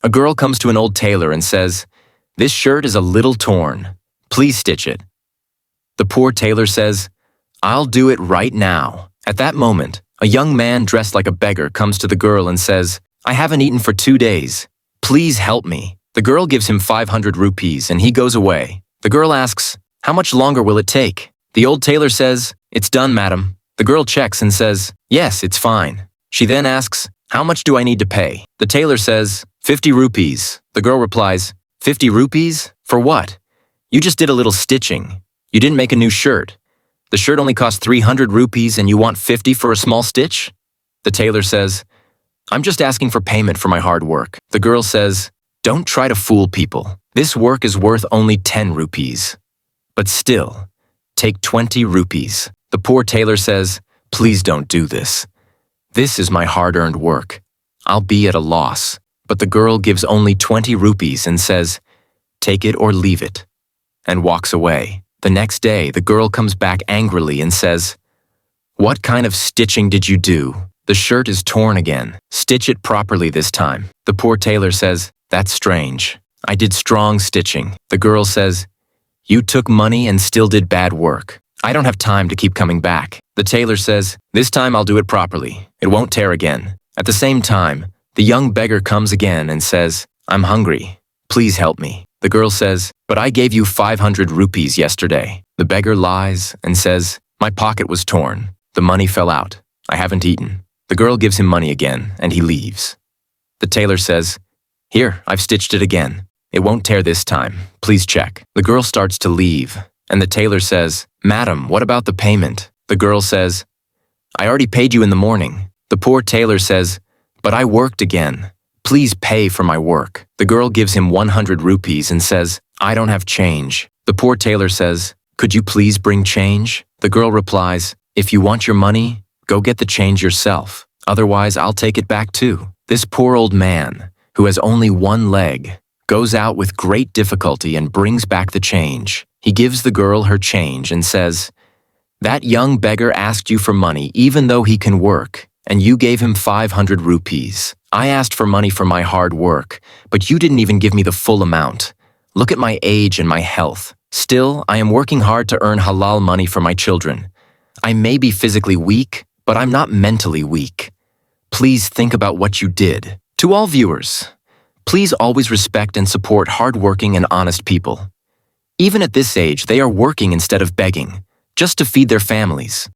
A girl comes to an old tailor and says, "This shirt is a little torn. Please stitch it." The poor tailor says, "I'll do it right now." At that moment, a young man dressed like a beggar comes to the girl and says, "I haven't eaten for 2 days. Please help me." The girl gives him 500 rupees and he goes away. The girl asks, "How much longer will it take?" The old tailor says, "It's done, madam." The girl checks and says, "Yes, it's fine." She then asks, "How much do I need to pay?" The tailor says, 50 rupees. The girl replies, 50 rupees? For what? You just did a little stitching. You didn't make a new shirt. The shirt only cost 300 rupees and you want 50 for a small stitch? The tailor says, "I'm just asking for payment for my hard work." The girl says, "Don't try to fool people. This work is worth only 10 rupees. But still, take 20 rupees. The poor tailor says, "Please don't do this. This is my hard-earned work. I'll be at a loss." But the girl gives only 20 rupees and says, "Take it or leave it," and walks away. The next day, the girl comes back angrily and says, "What kind of stitching did you do? The shirt is torn again. Stitch it properly this time." The poor tailor says, "That's strange. I did strong stitching." The girl says, "You took money and still did bad work. I don't have time to keep coming back." The tailor says, "This time I'll do it properly. It won't tear again." At the same time, the young beggar comes again and says, "I'm hungry. Please help me." The girl says, "But I gave you 500 rupees yesterday." The beggar lies and says, "My pocket was torn. The money fell out. I haven't eaten." The girl gives him money again and he leaves. The tailor says, "Here, I've stitched it again. It won't tear this time. Please check." The girl starts to leave and the tailor says, "Madam, what about the payment?" The girl says, "I already paid you in the morning." The poor tailor says, "But I worked again. Please pay for my work." The girl gives him 100 rupees and says, "I don't have change." The poor tailor says, "Could you please bring change?" The girl replies, "If you want your money, go get the change yourself. Otherwise, I'll take it back too." This poor old man, who has only one leg, goes out with great difficulty and brings back the change. He gives the girl her change and says, "That young beggar asked you for money even though he can work, and you gave him 500 rupees. I asked for money for my hard work, but you didn't even give me the full amount. Look at my age and my health. Still, I am working hard to earn halal money for my children. I may be physically weak, but I'm not mentally weak. Please think about what you did." To all viewers, please always respect and support hardworking and honest people. Even at this age, they are working instead of begging, just to feed their families.